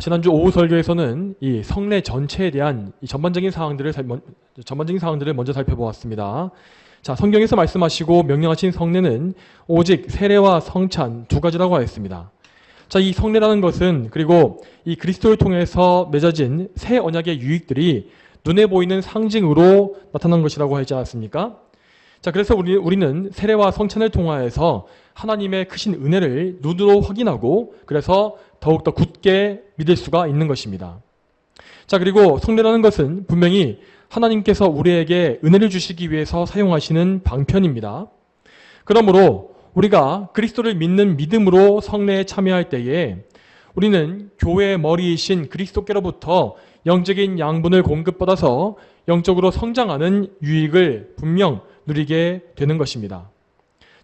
지난주 오후 설교에서는 이 성례 전체에 대한 이 전반적인 사항들을 먼저 살펴보았습니다. 자, 성경에서 말씀하시고 명령하신 성례는 오직 세례와 성찬 두 가지라고 하였습니다. 자, 이 성례라는 것은 그리고 이 그리스도를 통해서 맺어진 새 언약의 유익들이 눈에 보이는 상징으로 나타난 것이라고 하지 않았습니까? 자, 그래서 우리는 세례와 성찬을 통하여서 하나님의 크신 은혜를 눈으로 확인하고 그래서 더욱더 굳게 믿을 수가 있는 것입니다. 자, 그리고 성례라는 것은 분명히 하나님께서 우리에게 은혜를 주시기 위해서 사용하시는 방편입니다. 그러므로 우리가 그리스도를 믿는 믿음으로 성례에 참여할 때에 우리는 교회의 머리이신 그리스도께로부터 영적인 양분을 공급받아서 영적으로 성장하는 유익을 분명 누리게 되는 것입니다.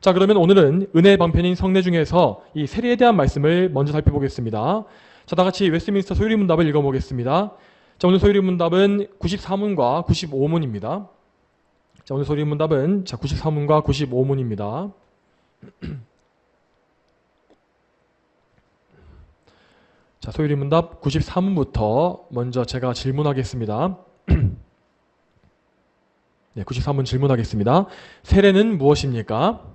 자, 그러면 오늘은 은혜의 방편인 성례 중에서 이 세례에 대한 말씀을 먼저 살펴보겠습니다. 자, 다 같이 웨스트민스터 소유리 문답을 읽어보겠습니다. 자, 오늘 소유리 문답은 94문과 95문입니다. 자, 오늘 소유리 문답은 94문과 95문입니다. 자, 소유리 문답 93문부터 먼저 제가 질문하겠습니다. 네, 93문 질문하겠습니다. 세례는 무엇입니까?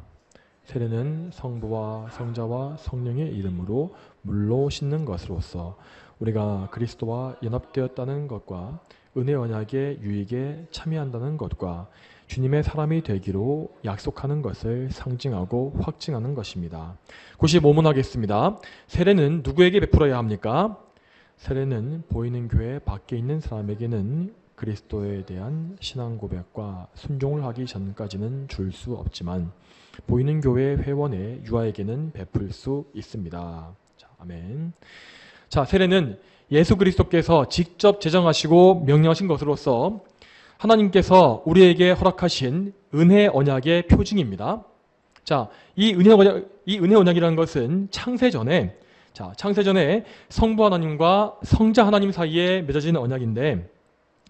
세례는 성부와 성자와 성령의 이름으로 물로 씻는 것으로서 우리가 그리스도와 연합되었다는 것과 은혜 언약의 유익에 참여한다는 것과 주님의 사람이 되기로 약속하는 것을 상징하고 확증하는 것입니다. 95문 하겠습니다. 세례는 누구에게 베풀어야 합니까? 세례는 보이는 교회 밖에 있는 사람에게는 그리스도에 대한 신앙 고백과 순종을 하기 전까지는 줄 수 없지만 보이는 교회 회원의 유아에게는 베풀 수 있습니다. 자, 아멘. 자, 세례는 예수 그리스도께서 직접 제정하시고 명령하신 것으로서 하나님께서 우리에게 허락하신 은혜 언약의 표징입니다. 자, 이 은혜 언약이라는 것은 창세 전에 성부 하나님과 성자 하나님 사이에 맺어진 언약인데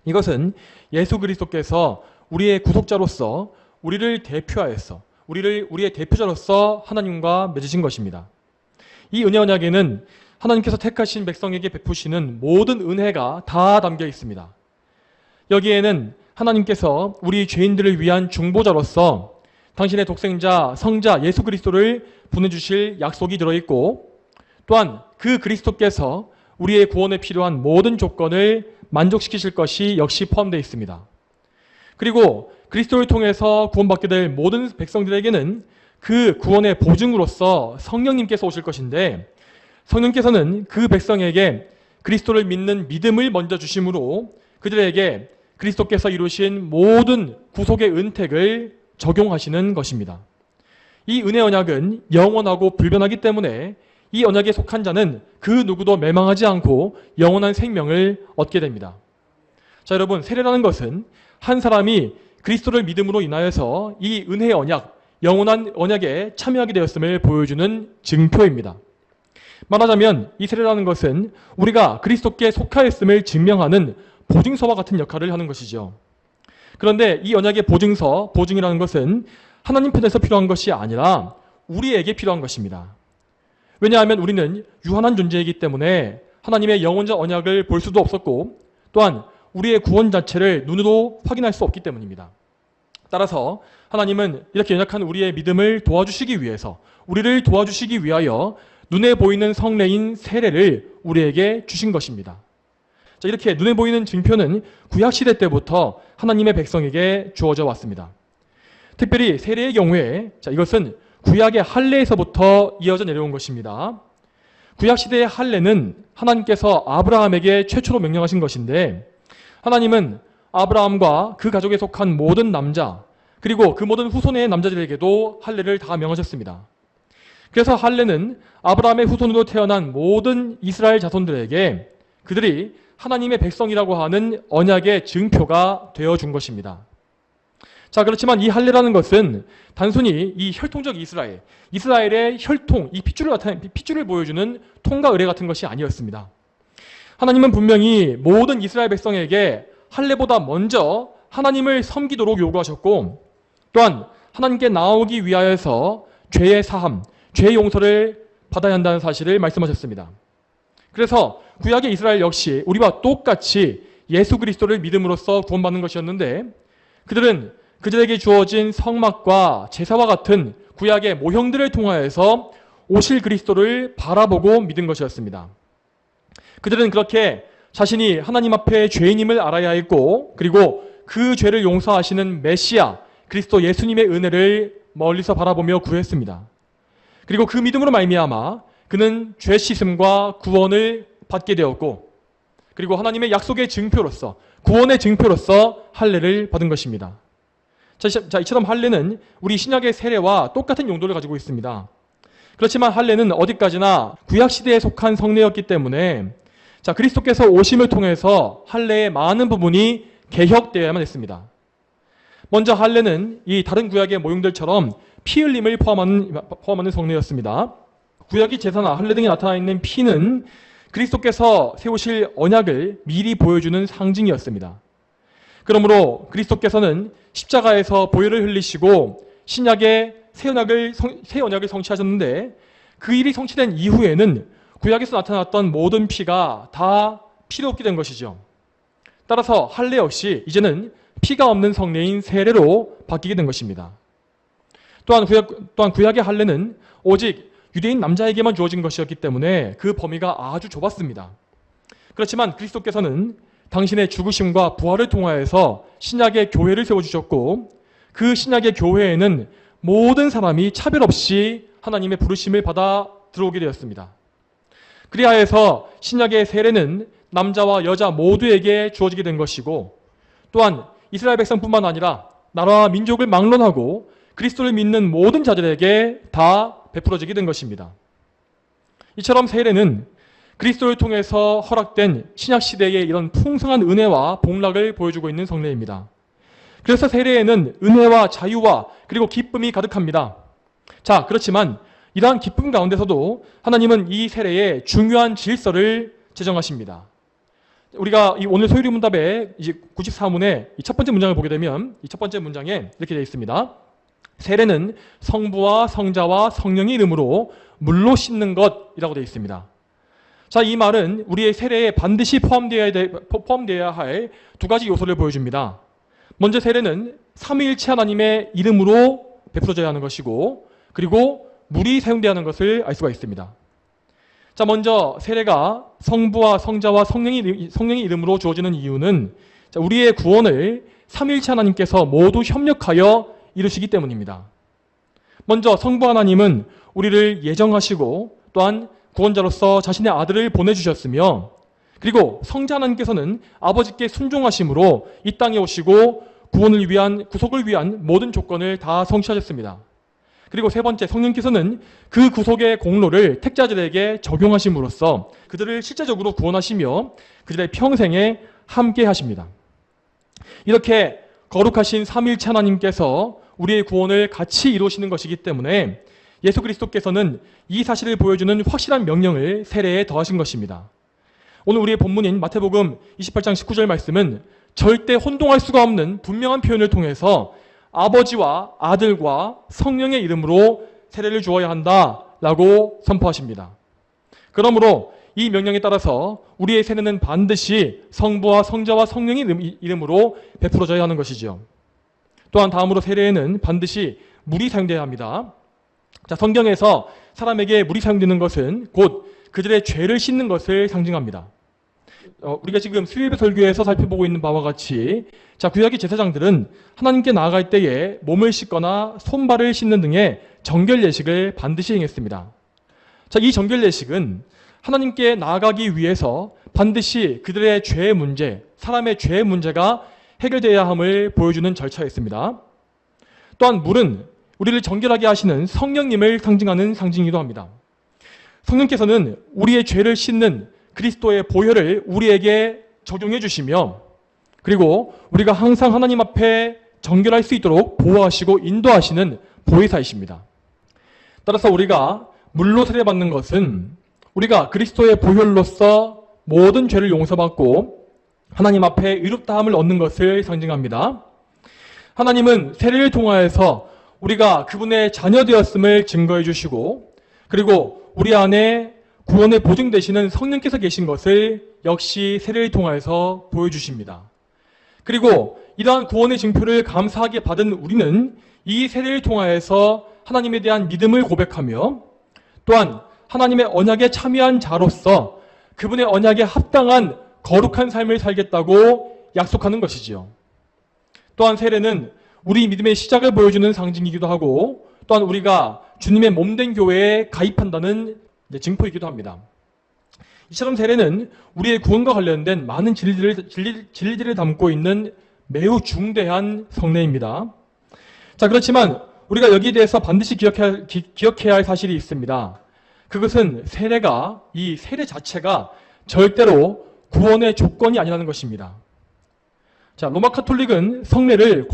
이것은 예수 그리스도께서 우리의 구속자로서 우리를 대표하여서 우리의 대표자로서 하나님과 맺으신 것입니다. 이 은혜 언약에는 하나님께서 택하신 백성에게 베푸시는 모든 은혜가 다 담겨 있습니다. 여기에는 하나님께서 우리 죄인들을 위한 중보자로서 당신의 독생자 성자 예수 그리스도를 보내주실 약속이 들어있고 또한 그 그리스도께서 우리의 구원에 필요한 모든 조건을 만족시키실 것이 역시 포함되어 있습니다. 그리고 그리스도를 통해서 구원받게 될 모든 백성들에게는 그 구원의 보증으로서 성령님께서 오실 것인데 성령께서는 그 백성에게 그리스도를 믿는 믿음을 먼저 주심으로 그들에게 그리스도께서 이루신 모든 구속의 은택을 적용하시는 것입니다. 이 은혜 언약은 영원하고 불변하기 때문에 이 언약에 속한 자는 그 누구도 멸망하지 않고 영원한 생명을 얻게 됩니다. 자, 여러분, 세례라는 것은 한 사람이 그리스도를 믿음으로 인하여서 이 은혜의 언약, 영원한 언약에 참여하게 되었음을 보여주는 증표입니다. 말하자면 이 세례라는 것은 우리가 그리스도께 속하였음을 증명하는 보증서와 같은 역할을 하는 것이죠. 그런데 이 언약의 보증이라는 것은 하나님 편에서 필요한 것이 아니라 우리에게 필요한 것입니다. 왜냐하면 우리는 유한한 존재이기 때문에 하나님의 영원적 언약을 볼 수도 없었고 또한 우리의 구원 자체를 눈으로 확인할 수 없기 때문입니다. 따라서 하나님은 이렇게 연약한 우리의 믿음을 도와주시기 위해서 우리를 도와주시기 위하여 눈에 보이는 성례인 세례를 우리에게 주신 것입니다. 자, 이렇게 눈에 보이는 증표는 구약시대 때부터 하나님의 백성에게 주어져 왔습니다. 특별히 세례의 경우에 이것은 구약의 할례에서부터 이어져 내려온 것입니다. 구약시대의 할례는 하나님께서 아브라함에게 최초로 명령하신 것인데 하나님은 아브라함과 그 가족에 속한 모든 남자 그리고 그 모든 후손의 남자들에게도 할례를 다 명하셨습니다. 그래서 할례는 아브라함의 후손으로 태어난 모든 이스라엘 자손들에게 그들이 하나님의 백성이라고 하는 언약의 증표가 되어준 것입니다. 자, 그렇지만 이 할례라는 것은 단순히 이 혈통적 이스라엘의 혈통, 이 핏줄을 보여주는 통과 의례 같은 것이 아니었습니다. 하나님은 분명히 모든 이스라엘 백성에게 할례보다 먼저 하나님을 섬기도록 요구하셨고 또한 하나님께 나오기 위하여서 죄의 사함, 죄의 용서를 받아야 한다는 사실을 말씀하셨습니다. 그래서 구약의 이스라엘 역시 우리와 똑같이 예수 그리스도를 믿음으로써 구원받는 것이었는데, 그들은 그들에게 주어진 성막과 제사와 같은 구약의 모형들을 통하여서 오실 그리스도를 바라보고 믿은 것이었습니다. 그들은 그렇게 자신이 하나님 앞에 죄인임을 알아야 했고, 그리고 그 죄를 용서하시는 메시아 그리스도 예수님의 은혜를 멀리서 바라보며 구했습니다. 그리고 그 믿음으로 말미암아 그는 죄 씻음과 구원을 받게 되었고, 그리고 하나님의 약속의 증표로서, 구원의 증표로서 할례를 받은 것입니다. 자, 이처럼 할례는 우리 신약의 세례와 똑같은 용도를 가지고 있습니다. 그렇지만 할례는 어디까지나 구약 시대에 속한 성례였기 때문에 그리스도께서 오심을 통해서 할례의 많은 부분이 개혁되어야만 했습니다. 먼저 할례는 이 다른 구약의 모형들처럼 피 흘림을 포함하는 성례였습니다. 구약의 제사나 할례 등에 나타나 있는 피는 그리스도께서 세우실 언약을 미리 보여주는 상징이었습니다. 그러므로 그리스도께서는 십자가에서 보혈을 흘리시고 신약의 새 언약을 성취하셨는데, 그 일이 성취된 이후에는 구약에서 나타났던 모든 피가 다 필요 없게 된 것이죠. 따라서 할례 역시 이제는 피가 없는 성례인 세례로 바뀌게 된 것입니다. 또한 구약의 할례는 오직 유대인 남자에게만 주어진 것이었기 때문에 그 범위가 아주 좁았습니다. 그렇지만 그리스도께서는 당신의 죽으심과 부활을 통하여서 신약의 교회를 세워주셨고, 그 신약의 교회에는 모든 사람이 차별 없이 하나님의 부르심을 받아 들어오게 되었습니다. 그리하여서 신약의 세례는 남자와 여자 모두에게 주어지게 된 것이고, 또한 이스라엘 백성뿐만 아니라 나라와 민족을 막론하고 그리스도를 믿는 모든 자들에게 다 베풀어지게 된 것입니다. 이처럼 세례는 그리스도를 통해서 허락된 신약 시대의 이런 풍성한 은혜와 복락을 보여주고 있는 성례입니다. 그래서 세례에는 은혜와 자유와 그리고 기쁨이 가득합니다. 그렇지만 이러한 기쁨 가운데서도 하나님은 이 세례에 중요한 질서를 제정하십니다. 우리가 오늘 소유리 문답의 94문의 첫 번째 문장을 보게 되면 이 첫 번째 문장에 이렇게 되어 있습니다. 세례는 성부와 성자와 성령의 이름으로 물로 씻는 것이라고 되어 있습니다. 이 말은 우리의 세례에 반드시 포함되어야 할 두 가지 요소를 보여줍니다. 먼저 세례는 삼위일체 하나님의 이름으로 베풀어져야 하는 것이고, 그리고 물이 사용되어야 하는 것을 알 수가 있습니다. 먼저 세례가 성부와 성자와 성령의 이름으로 주어지는 이유는 우리의 구원을 삼위일체 하나님께서 모두 협력하여 이루시기 때문입니다. 먼저 성부 하나님은 우리를 예정하시고 또한 구원자로서 자신의 아들을 보내주셨으며, 그리고 성자 하나님께서는 아버지께 순종하심으로 이 땅에 오시고 구속을 위한 모든 조건을 다 성취하셨습니다. 그리고 세 번째, 성령께서는 그 구속의 공로를 택자들에게 적용하심으로써 그들을 실제적으로 구원하시며 그들의 평생에 함께 하십니다. 이렇게 거룩하신 삼위일체 하나님께서 우리의 구원을 같이 이루시는 것이기 때문에 예수 그리스도께서는 이 사실을 보여주는 확실한 명령을 세례에 더하신 것입니다. 오늘 우리의 본문인 마태복음 28장 19절 말씀은 절대 혼동할 수가 없는 분명한 표현을 통해서 아버지와 아들과 성령의 이름으로 세례를 주어야 한다라고 선포하십니다. 그러므로 이 명령에 따라서 우리의 세례는 반드시 성부와 성자와 성령의 이름으로 베풀어져야 하는 것이죠. 또한 다음으로 세례에는 반드시 물이 사용되어야 합니다. 성경에서 사람에게 물이 사용되는 것은 곧 그들의 죄를 씻는 것을 상징합니다. 우리가 지금 수요예배 설교에서 살펴보고 있는 바와 같이 구약의 제사장들은 하나님께 나아갈 때에 몸을 씻거나 손발을 씻는 등의 정결 예식을 반드시 행했습니다. 이 정결 예식은 하나님께 나아가기 위해서 반드시 그들의 죄의 문제, 사람의 죄의 문제가 해결되어야 함을 보여주는 절차였습니다. 또한 물은 우리를 정결하게 하시는 성령님을 상징하는 상징이기도 합니다. 성령께서는 우리의 죄를 씻는 그리스도의 보혈을 우리에게 적용해 주시며, 그리고 우리가 항상 하나님 앞에 정결할 수 있도록 보호하시고 인도하시는 보혜사이십니다. 따라서 우리가 물로 세례받는 것은 우리가 그리스도의 보혈로서 모든 죄를 용서받고 하나님 앞에 의롭다함을 얻는 것을 상징합니다. 하나님은 세례를 통하여서 우리가 그분의 자녀 되었음을 증거해 주시고, 그리고 우리 안에 구원의 보증 되시는 성령께서 계신 것을 역시 세례를 통하여서 보여주십니다. 그리고 이러한 구원의 증표를 감사하게 받은 우리는 이 세례를 통하여서 하나님에 대한 믿음을 고백하며 또한 하나님의 언약에 참여한 자로서 그분의 언약에 합당한 거룩한 삶을 살겠다고 약속하는 것이지요. 또한 세례는 우리 믿음의 시작을 보여주는 상징이기도 하고 또한 우리가 주님의 몸된 교회에 가입한다는 증표이기도 합니다. 이처럼 세례는 우리의 구원과 관련된 많은 진리들을 담고 있는 매우 중대한 성례입니다. 자, 그렇지만 우리가 여기에 대해서 반드시 기억해야 할 사실이 있습니다. 그것은 이 세례 자체가 절대로 구원의 조건이 아니라는 것입니다. 자, 로마 카톨릭은 성례를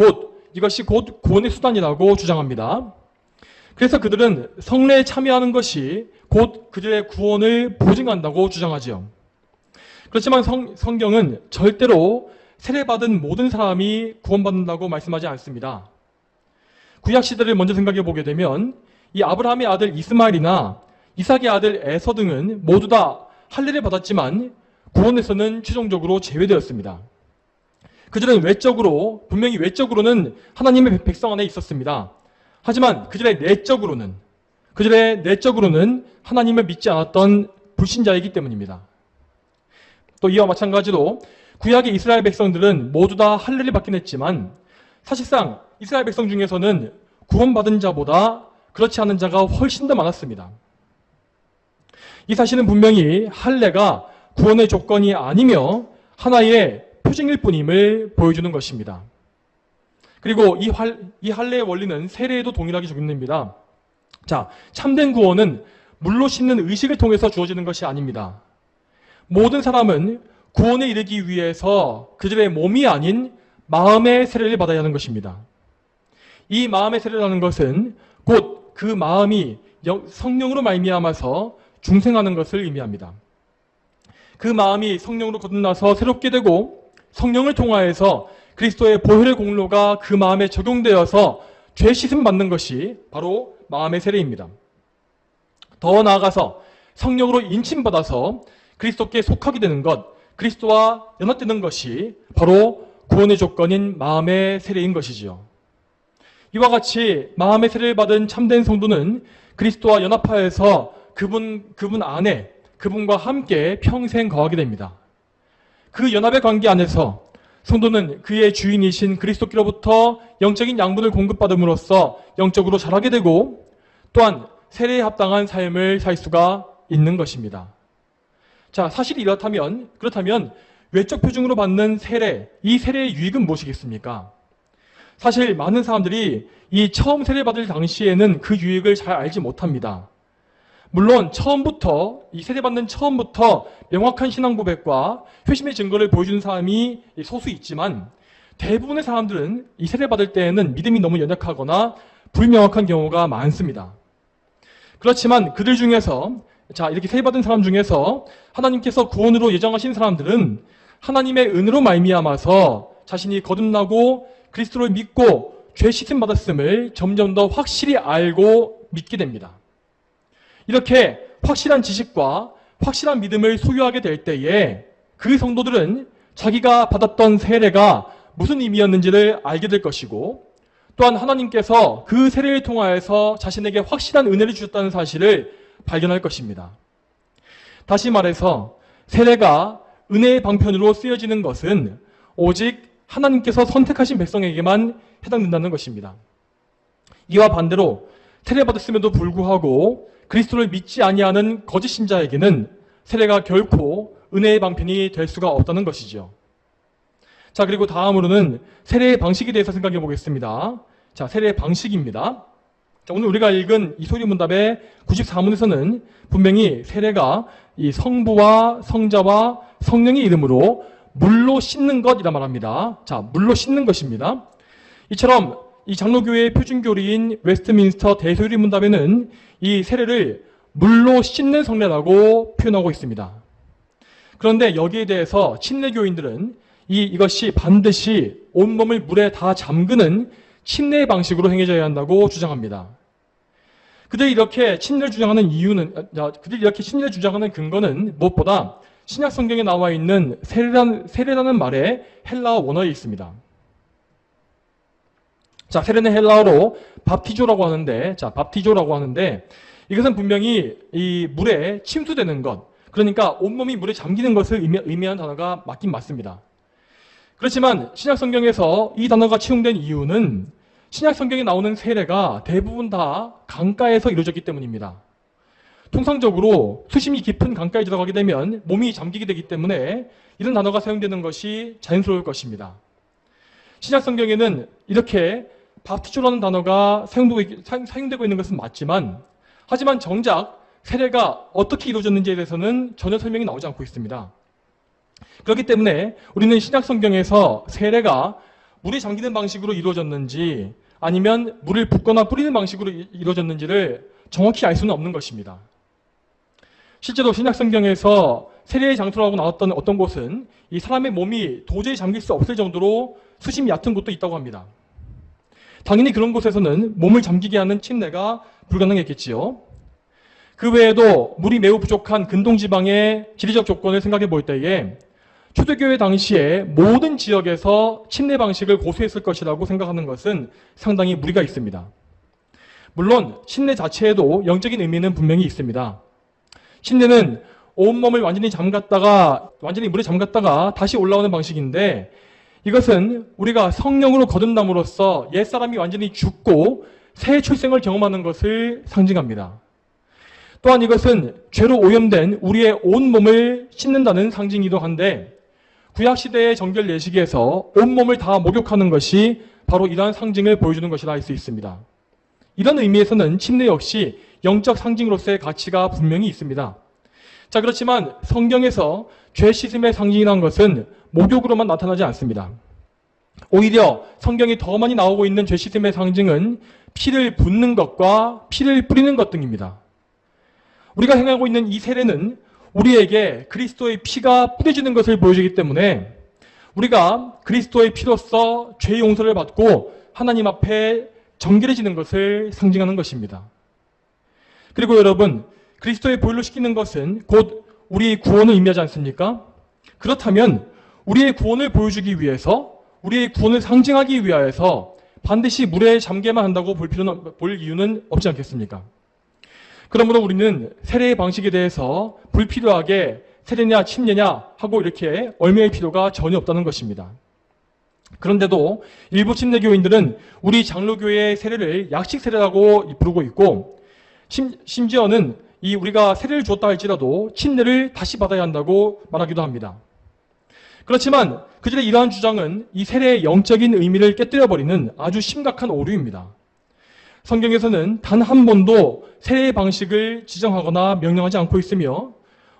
이것이 곧 구원의 수단이라고 주장합니다. 그래서 그들은 성례에 참여하는 것이 곧 그들의 구원을 보증한다고 주장하지요. 그렇지만 성경은 절대로 세례받은 모든 사람이 구원받는다고 말씀하지 않습니다. 구약 시대를 먼저 생각해 보게 되면 이 아브라함의 아들 이스마엘이나 이삭의 아들 에서 등은 모두 다 할례를 받았지만 구원에서는 최종적으로 제외되었습니다. 그들은 분명히 외적으로는 하나님의 백성 안에 있었습니다. 하지만 그들의 내적으로는 하나님을 믿지 않았던 불신자이기 때문입니다. 또 이와 마찬가지로 구약의 이스라엘 백성들은 모두 다 할례를 받긴 했지만 사실상 이스라엘 백성 중에서는 구원받은 자보다 그렇지 않은 자가 훨씬 더 많았습니다. 이 사실은 분명히 할례가 구원의 조건이 아니며 하나의 표징일 뿐임을 보여주는 것입니다. 그리고 이 할례의 원리는 세례에도 동일하게 적용됩니다. 자, 참된 구원은 물로 씻는 의식을 통해서 주어지는 것이 아닙니다. 모든 사람은 구원에 이르기 위해서 그들의 몸이 아닌 마음의 세례를 받아야 하는 것입니다. 이 마음의 세례라는 것은 곧 그 마음이 성령으로 말미암아서 중생하는 것을 의미합니다. 그 마음이 성령으로 거듭나서 새롭게 되고 성령을 통하여서 그리스도의 보혈의 공로가 그 마음에 적용되어서 죄 씻음 받는 것이 바로 마음의 세례입니다. 더 나아가서 성령으로 인침받아서 그리스도께 속하게 되는 것, 그리스도와 연합되는 것이 바로 구원의 조건인 마음의 세례인 것이지요. 이와 같이 마음의 세례를 받은 참된 성도는 그리스도와 연합하여서 그분 안에 그분과 함께 평생 거하게 됩니다. 그 연합의 관계 안에서 성도는 그의 주인이신 그리스도께로부터 영적인 양분을 공급받음으로써 영적으로 자라게 되고 또한 세례에 합당한 삶을 살 수가 있는 것입니다. 자, 사실이 그렇다면 외적 표징으로 받는 이 세례의 유익은 무엇이겠습니까? 사실 많은 사람들이 이 처음 세례받을 당시에는 그 유익을 잘 알지 못합니다. 물론 이 세례받는 처음부터 명확한 신앙 고백과 회심의 증거를 보여주는 사람이 소수 있지만 대부분의 사람들은 이 세례받을 때에는 믿음이 너무 연약하거나 불명확한 경우가 많습니다. 그렇지만 그들 중에서 이렇게 세례받은 사람 중에서 하나님께서 구원으로 예정하신 사람들은 하나님의 은혜로 말미암아서 자신이 거듭나고 그리스도를 믿고 죄 씻음 받았음을 점점 더 확실히 알고 믿게 됩니다. 이렇게 확실한 지식과 확실한 믿음을 소유하게 될 때에 그 성도들은 자기가 받았던 세례가 무슨 의미였는지를 알게 될 것이고 또한 하나님께서 그 세례를 통하여서 자신에게 확실한 은혜를 주셨다는 사실을 발견할 것입니다. 다시 말해서 세례가 은혜의 방편으로 쓰여지는 것은 오직 하나님께서 선택하신 백성에게만 해당된다는 것입니다. 이와 반대로 세례받았음에도 불구하고 그리스도를 믿지 아니하는 거짓 신자에게는 세례가 결코 은혜의 방편이 될 수가 없다는 것이죠. 자, 그리고 다음으로는 세례의 방식에 대해서 생각해 보겠습니다. 자, 세례의 방식입니다. 자, 오늘 우리가 읽은 이 소리문답의 94문에서는 분명히 세례가 이 성부와 성자와 성령의 이름으로 물로 씻는 것이라 말합니다. 자, 물로 씻는 것입니다. 이처럼 이 장로교회의 표준교리인 웨스트민스터 대소리문답에는 이 세례를 물로 씻는 성례라고 표현하고 있습니다. 그런데 여기에 대해서 침례교인들은 이것이 반드시 온몸을 물에 다 잠그는 침례의 방식으로 행해져야 한다고 주장합니다. 그들이 이렇게 친례를 주장하는 그들이 이렇게 친례를 주장하는 근거는 무엇보다 신약 성경에 나와 있는 세례라는 말의 헬라어 원어에 있습니다. 자, 세례는 헬라어로 밥티조라고 하는데, 이것은 분명히 이 물에 침투되는 것, 그러니까 온몸이 물에 잠기는 것을 의미하는 단어가 맞긴 맞습니다. 그렇지만 신약 성경에서 이 단어가 채용된 이유는 신약 성경에 나오는 세례가 대부분 다 강가에서 이루어졌기 때문입니다. 통상적으로 수심이 깊은 강가에 들어가게 되면 몸이 잠기게 되기 때문에 이런 단어가 사용되는 것이 자연스러울 것입니다. 신약 성경에는 이렇게 밥티조라는 단어가 사용되고 있는 것은 맞지만, 하지만 정작 세례가 어떻게 이루어졌는지에 대해서는 전혀 설명이 나오지 않고 있습니다. 그렇기 때문에 우리는 신약 성경에서 세례가 물에 잠기는 방식으로 이루어졌는지 아니면 물을 붓거나 뿌리는 방식으로 이루어졌는지를 정확히 알 수는 없는 것입니다. 실제로 신약 성경에서 세례의 장소라고 나왔던 어떤 곳은 이 사람의 몸이 도저히 잠길 수 없을 정도로 수심이 얕은 곳도 있다고 합니다. 당연히 그런 곳에서는 몸을 잠기게 하는 침례가 불가능했겠지요. 그 외에도 물이 매우 부족한 근동지방의 지리적 조건을 생각해 볼 때에 초대교회 당시에 모든 지역에서 침례 방식을 고수했을 것이라고 생각하는 것은 상당히 무리가 있습니다. 물론 침례 자체에도 영적인 의미는 분명히 있습니다. 침례는 온몸을 완전히 물에 잠갔다가 다시 올라오는 방식인데, 이것은 우리가 성령으로 거듭남으로써 옛사람이 완전히 죽고 새 출생을 경험하는 것을 상징합니다. 또한 이것은 죄로 오염된 우리의 온몸을 씻는다는 상징이기도 한데, 구약시대의 정결 예식에서 온몸을 다 목욕하는 것이 바로 이러한 상징을 보여주는 것이라 할 수 있습니다. 이런 의미에서는 침례 역시 영적 상징으로서의 가치가 분명히 있습니다. 자, 그렇지만 성경에서 죄 씻음의 상징이라는 것은 목욕으로만 나타나지 않습니다. 오히려 성경이 더 많이 나오고 있는 죄 씻음의 상징은 피를 붓는 것과 피를 뿌리는 것 등입니다. 우리가 행하고 있는 이 세례는 우리에게 그리스도의 피가 뿌려지는 것을 보여주기 때문에 우리가 그리스도의 피로써 죄 용서를 받고 하나님 앞에 정결해지는 것을 상징하는 것입니다. 그리고 여러분, 그리스도의 보혈로 씻기는 것은 곧 우리의 구원을 의미하지 않습니까? 그렇다면 우리의 구원을 보여주기 위해서, 우리의 구원을 상징하기 위하여서 반드시 물에 잠게만 한다고 볼 이유는 없지 않겠습니까? 그러므로 우리는 세례의 방식에 대해서 불필요하게 세례냐 침례냐 하고 이렇게 얽매일 필요가 전혀 없다는 것입니다. 그런데도 일부 침례교인들은 우리 장로교회의 세례를 약식 세례라고 부르고 있고, 심지어는 우리가 세례를 주었다 할지라도 침례를 다시 받아야 한다고 말하기도 합니다. 그렇지만 그들의 이러한 주장은 이 세례의 영적인 의미를 깨뜨려버리는 아주 심각한 오류입니다. 성경에서는 단 한 번도 세례의 방식을 지정하거나 명령하지 않고 있으며,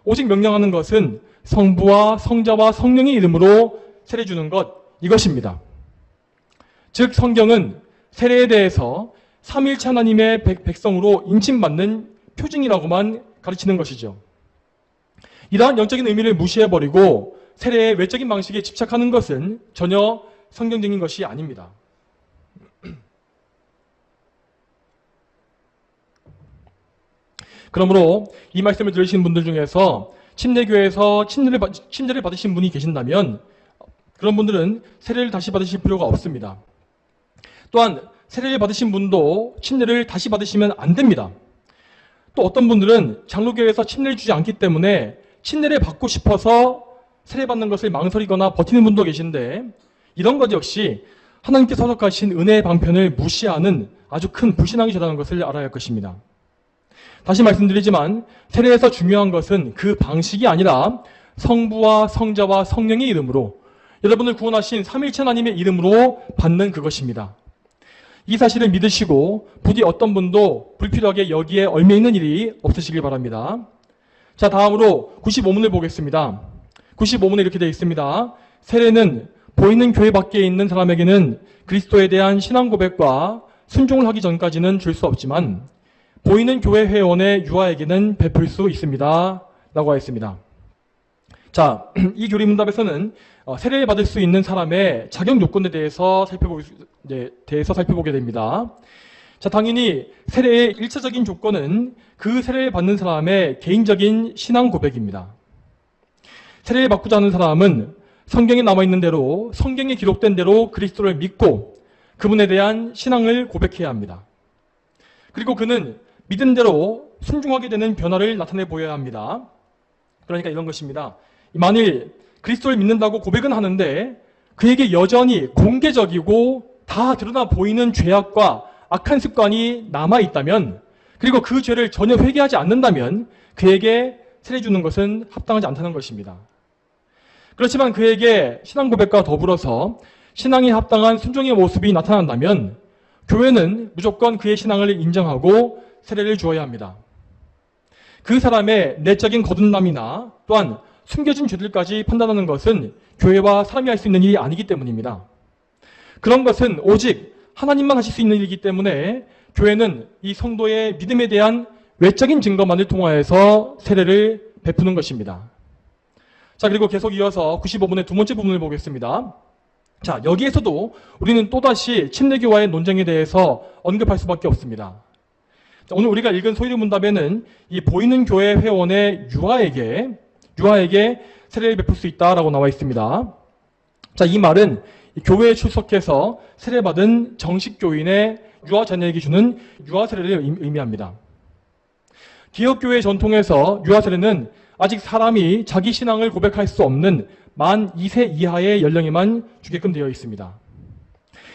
오직 명령하는 것은 성부와 성자와 성령의 이름으로 세례 주는 것, 이것입니다. 즉 성경은 세례에 대해서 삼위일체 하나님의 백성으로 인침받는 표징이라고만 가르치는 것이죠. 이러한 영적인 의미를 무시해버리고 세례의 외적인 방식에 집착하는 것은 전혀 성경적인 것이 아닙니다. 그러므로 이 말씀을 들으신 분들 중에서 침례교회에서 침례를 받으신 분이 계신다면 그런 분들은 세례를 다시 받으실 필요가 없습니다. 또한 세례를 받으신 분도 침례를 다시 받으시면 안 됩니다. 또 어떤 분들은 장로교회에서 침례를 주지 않기 때문에 침례를 받고 싶어서 세례받는 것을 망설이거나 버티는 분도 계신데, 이런 것 역시 하나님께서 허락하신 은혜의 방편을 무시하는 아주 큰 불신앙이 저라는 것을 알아야 할 것입니다. 다시 말씀드리지만 세례에서 중요한 것은 그 방식이 아니라 성부와 성자와 성령의 이름으로, 여러분을 구원하신 삼위일체 하나님의 이름으로 받는 그것입니다. 이 사실을 믿으시고 부디 어떤 분도 불필요하게 여기에 얽매이는 일이 없으시길 바랍니다. 자, 다음으로 95문을 보겠습니다. 95문에 이렇게 되어 있습니다. 세례는 보이는 교회 밖에 있는 사람에게는 그리스도에 대한 신앙 고백과 순종을 하기 전까지는 줄 수 없지만 보이는 교회 회원의 유아에게는 베풀 수 있습니다. 라고 하였습니다. 자, 이 교리문답에서는 세례를 받을 수 있는 사람의 자격 요건에 대해서 살펴보게 됩니다. 자, 당연히 세례의 1차적인 조건은 그 세례를 받는 사람의 개인적인 신앙 고백입니다. 세례를 받고자 하는 사람은 성경에 남아있는 대로, 성경에 기록된 대로 그리스도를 믿고 그분에 대한 신앙을 고백해야 합니다. 그리고 그는 믿은 대로 순종하게 되는 변화를 나타내 보여야 합니다. 그러니까 이런 것입니다. 만일 그리스도를 믿는다고 고백은 하는데 그에게 여전히 공개적이고 다 드러나 보이는 죄악과 악한 습관이 남아있다면, 그리고 그 죄를 전혀 회개하지 않는다면 그에게 세례 주는 것은 합당하지 않다는 것입니다. 그렇지만 그에게 신앙 고백과 더불어서 신앙에 합당한 순종의 모습이 나타난다면 교회는 무조건 그의 신앙을 인정하고 세례를 주어야 합니다. 그 사람의 내적인 거듭남이나 또한 숨겨진 죄들까지 판단하는 것은 교회와 사람이 할 수 있는 일이 아니기 때문입니다. 그런 것은 오직 하나님만 하실 수 있는 일이기 때문에 교회는 이 성도의 믿음에 대한 외적인 증거만을 통하여서 세례를 베푸는 것입니다. 자, 그리고 계속 이어서 95분의 두 번째 부분을 보겠습니다. 자, 여기에서도 우리는 또다시 침례교와의 논쟁에 대해서 언급할 수밖에 없습니다. 자, 오늘 우리가 읽은 소위를 문답에는 이 보이는 교회 회원의 유아에게 세례를 베풀 수 있다라고 나와 있습니다. 자, 이 말은 교회에 출석해서 세례받은 정식 교인의 유아 자녀에게 주는 유아 세례를 의미합니다. 기독교회 전통에서 유아 세례는 아직 사람이 자기 신앙을 고백할 수 없는 만 2세 이하의 연령에만 주게끔 되어 있습니다.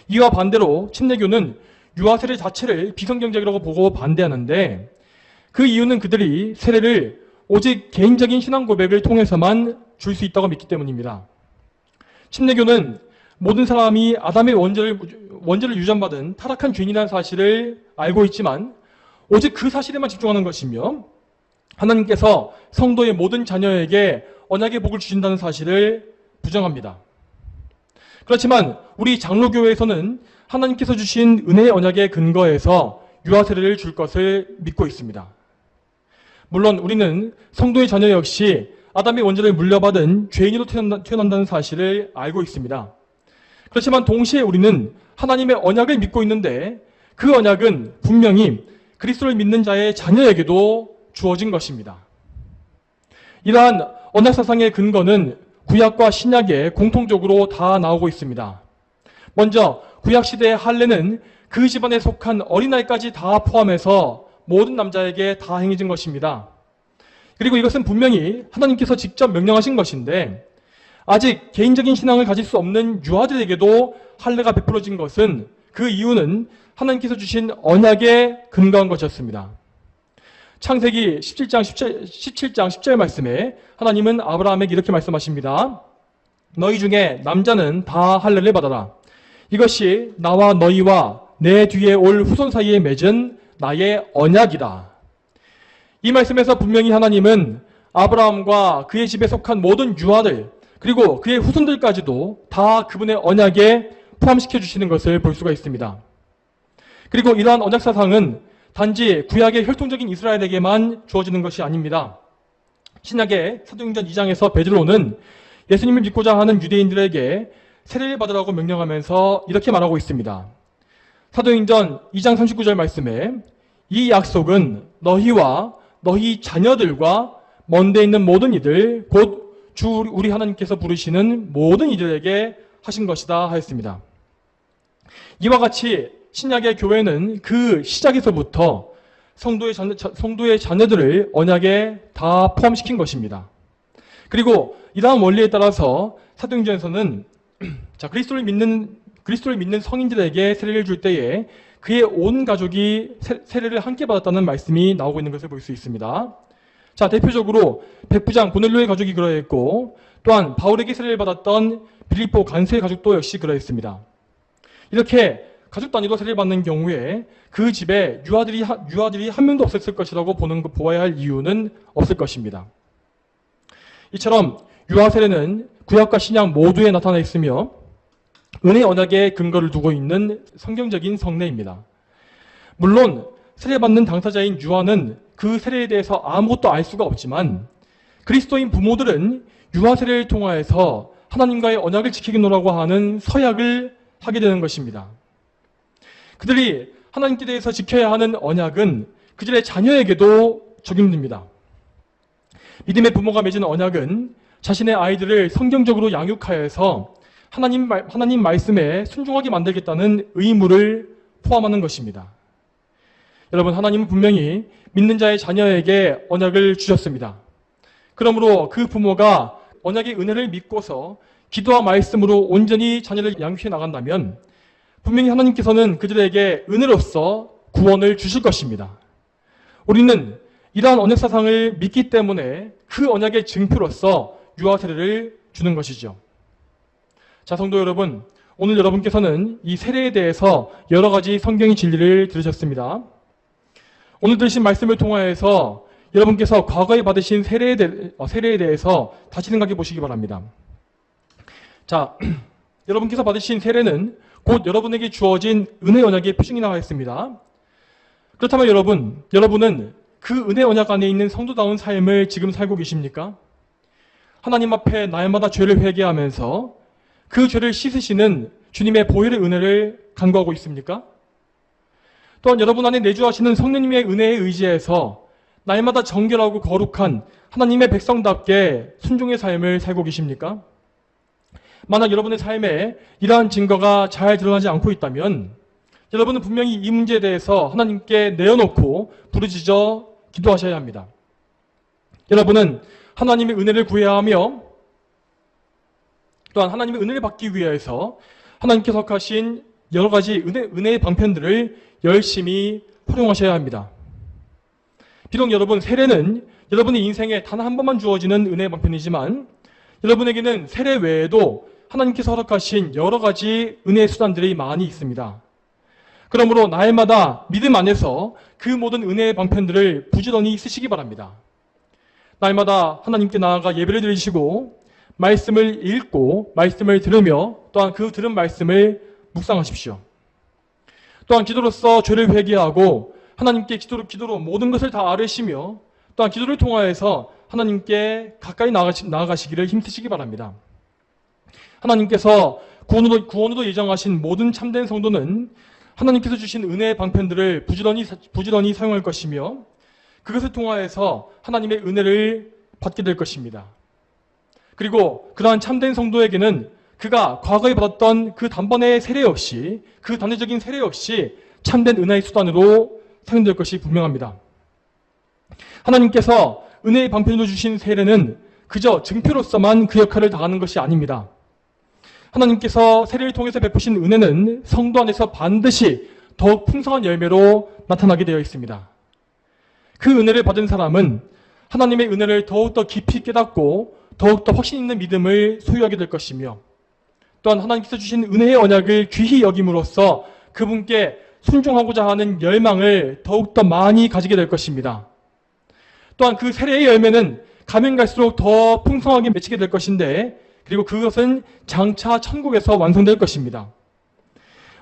이와 반대로 침례교는 유아 세례 자체를 비성경적이라고 보고 반대하는데, 그 이유는 그들이 세례를 오직 개인적인 신앙 고백을 통해서만 줄 수 있다고 믿기 때문입니다. 침례교는 모든 사람이 아담의 원죄를 유전받은 타락한 죄인이라는 사실을 알고 있지만 오직 그 사실에만 집중하는 것이며, 하나님께서 성도의 모든 자녀에게 언약의 복을 주신다는 사실을 부정합니다. 그렇지만 우리 장로교회에서는 하나님께서 주신 은혜의 언약의 근거에서 유아 세례를 줄 것을 믿고 있습니다. 물론 우리는 성도의 자녀 역시 아담의 원죄를 물려받은 죄인으로 태어난다는 사실을 알고 있습니다. 그렇지만 동시에 우리는 하나님의 언약을 믿고 있는데 그 언약은 분명히 그리스도를 믿는 자의 자녀에게도 주어진 것입니다. 이러한 언약 사상의 근거는 구약과 신약에 공통적으로 다 나오고 있습니다. 먼저 구약 시대의 할례는 그 집안에 속한 어린아이까지 다 포함해서 모든 남자에게 다 행해진 것입니다. 그리고 이것은 분명히 하나님께서 직접 명령하신 것인데, 아직 개인적인 신앙을 가질 수 없는 유아들에게도 할례가 베풀어진 것은, 그 이유는 하나님께서 주신 언약에 근거한 것이었습니다. 창세기 17장 10절 말씀에 하나님은 아브라함에게 이렇게 말씀하십니다. 너희 중에 남자는 다 할례를 받아라. 이것이 나와 너희와 내 뒤에 올 후손 사이에 맺은 나의 언약이다. 이 말씀에서 분명히 하나님은 아브라함과 그의 집에 속한 모든 유아들, 그리고 그의 후손들까지도 다 그분의 언약에 포함시켜 주시는 것을 볼 수가 있습니다. 그리고 이러한 언약 사상은 단지 구약의 혈통적인 이스라엘에게만 주어지는 것이 아닙니다. 신약의 사도행전 2장에서 베드로는 예수님을 믿고자 하는 유대인들에게 세례를 받으라고 명령하면서 이렇게 말하고 있습니다. 사도행전 2장 39절 말씀에 이 약속은 너희와 너희 자녀들과 먼데 있는 모든 이들 곧 주 우리 하나님께서 부르시는 모든 이들에게 하신 것이다 하였습니다. 이와 같이 신약의 교회는 그 시작에서부터 성도의 자녀들을 언약에 다 포함시킨 것입니다. 그리고 이러한 원리에 따라서 사도행전에서는 그리스도를 믿는 성인들에게 세례를 줄 때에 그의 온 가족이 세례를 함께 받았다는 말씀이 나오고 있는 것을 볼 수 있습니다. 자, 대표적으로 백부장 고넬료의 가족이 그러했고, 또한 바울에게 세례를 받았던 빌립보 간수의 가족도 역시 그러했습니다. 이렇게 가족 단위로 세례를 받는 경우에 그 집에 유아들이 한 명도 없었을 것이라고 보아야 할 이유는 없을 것입니다. 이처럼 유아 세례는 구약과 신약 모두에 나타나 있으며 은혜 언약에 근거를 두고 있는 성경적인 성례입니다. 물론 세례받는 당사자인 유아는 그 세례에 대해서 아무것도 알 수가 없지만 그리스도인 부모들은 유아 세례를 통하여서 하나님과의 언약을 지키겠노라고 하는 서약을 하게 되는 것입니다. 그들이 하나님께 대해서 지켜야 하는 언약은 그들의 자녀에게도 적용됩니다. 믿음의 부모가 맺은 언약은 자신의 아이들을 성경적으로 양육하여서 하나님 말씀에 순종하게 만들겠다는 의무를 포함하는 것입니다. 여러분, 하나님은 분명히 믿는 자의 자녀에게 언약을 주셨습니다. 그러므로 그 부모가 언약의 은혜를 믿고서 기도와 말씀으로 온전히 자녀를 양육해 나간다면 분명히 하나님께서는 그들에게 은혜로서 구원을 주실 것입니다. 우리는 이러한 언약 사상을 믿기 때문에 그 언약의 증표로서 유아 세례를 주는 것이죠. 자, 성도 여러분, 오늘 여러분께서는 이 세례에 대해서 여러 가지 성경의 진리를 들으셨습니다. 오늘 들으신 말씀을 통하여서 여러분께서 과거에 받으신 세례에 대해서 다시 생각해 보시기 바랍니다. 자, 여러분께서 받으신 세례는 곧 여러분에게 주어진 은혜 언약의 표징이나 하였습니다. 그렇다면 여러분은 그 은혜 언약 안에 있는 성도다운 삶을 지금 살고 계십니까? 하나님 앞에 날마다 죄를 회개하면서 그 죄를 씻으시는 주님의 보혈의 은혜를 간구하고 있습니까? 또한 여러분 안에 내주하시는 성령님의 은혜에 의지해서 날마다 정결하고 거룩한 하나님의 백성답게 순종의 삶을 살고 계십니까? 만약 여러분의 삶에 이러한 증거가 잘 드러나지 않고 있다면 여러분은 분명히 이 문제에 대해서 하나님께 내어놓고 부르짖어 기도하셔야 합니다. 여러분은 하나님의 은혜를 구해야 하며 또한 하나님의 은혜를 받기 위해서 하나님께서 허락하신 여러 가지 은혜의 방편들을 열심히 활용하셔야 합니다. 비록 여러분, 세례는 여러분의 인생에 단 한 번만 주어지는 은혜의 방편이지만 여러분에게는 세례 외에도 하나님께서 허락하신 여러 가지 은혜의 수단들이 많이 있습니다. 그러므로 날마다 믿음 안에서 그 모든 은혜의 방편들을 부지런히 쓰시기 바랍니다. 날마다 하나님께 나아가 예배를 드리시고 말씀을 읽고 말씀을 들으며 또한 그 들은 말씀을 묵상하십시오. 또한 기도로서 죄를 회개하고 하나님께 기도로 모든 것을 다 아뢰시며 또한 기도를 통하여서 하나님께 가까이 나아가시기를 힘쓰시기 바랍니다. 하나님께서 구원으로 예정하신 모든 참된 성도는 하나님께서 주신 은혜의 방편들을 부지런히 사용할 것이며 그것을 통하여서 하나님의 은혜를 받게 될 것입니다. 그리고 그러한 참된 성도에게는 그가 과거에 받았던 그 단번의 세례 역시, 그 단회적인 세례 역시 참된 은혜의 수단으로 사용될 것이 분명합니다. 하나님께서 은혜의 방편으로 주신 세례는 그저 증표로서만 그 역할을 다하는 것이 아닙니다. 하나님께서 세례를 통해서 베푸신 은혜는 성도 안에서 반드시 더욱 풍성한 열매로 나타나게 되어 있습니다. 그 은혜를 받은 사람은 하나님의 은혜를 더욱더 깊이 깨닫고 더욱더 확신 있는 믿음을 소유하게 될 것이며 또한 하나님께서 주신 은혜의 언약을 귀히 여김으로써 그분께 순종하고자 하는 열망을 더욱더 많이 가지게 될 것입니다. 또한 그 세례의 열매는 가면 갈수록 더 풍성하게 맺히게 될 것인데 그리고 그것은 장차 천국에서 완성될 것입니다.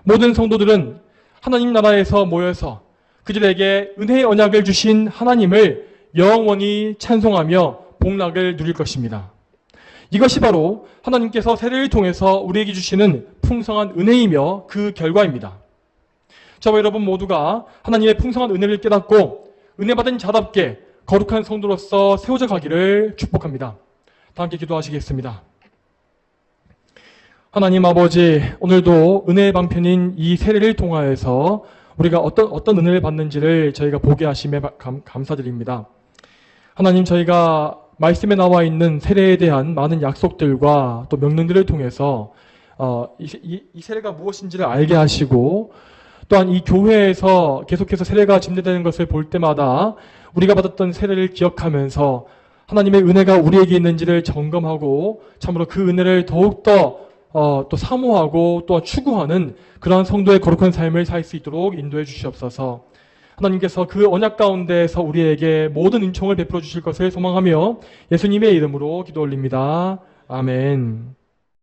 모든 성도들은 하나님 나라에서 모여서 그들에게 은혜의 언약을 주신 하나님을 영원히 찬송하며 복락을 누릴 것입니다. 이것이 바로 하나님께서 세례를 통해서 우리에게 주시는 풍성한 은혜이며 그 결과입니다. 저와 여러분 모두가 하나님의 풍성한 은혜를 깨닫고 은혜받은 자답게 거룩한 성도로서 세워져 가기를 축복합니다. 다 함께 기도하시겠습니다. 하나님 아버지, 오늘도 은혜의 방편인 이 세례를 통하여서 우리가 어떤 은혜를 받는지를 저희가 보게 하심에 감사드립니다. 하나님, 저희가 말씀에 나와 있는 세례에 대한 많은 약속들과 또 명령들을 통해서 이 세례가 무엇인지를 알게 하시고 또한 이 교회에서 계속해서 세례가 증례되는 것을 볼 때마다 우리가 받았던 세례를 기억하면서 하나님의 은혜가 우리에게 있는지를 점검하고 참으로 그 은혜를 더욱더 또 사모하고 또 추구하는 그러한 성도의 거룩한 삶을 살 수 있도록 인도해 주시옵소서. 하나님께서 그 언약 가운데에서 우리에게 모든 은총을 베풀어 주실 것을 소망하며 예수님의 이름으로 기도 올립니다. 아멘.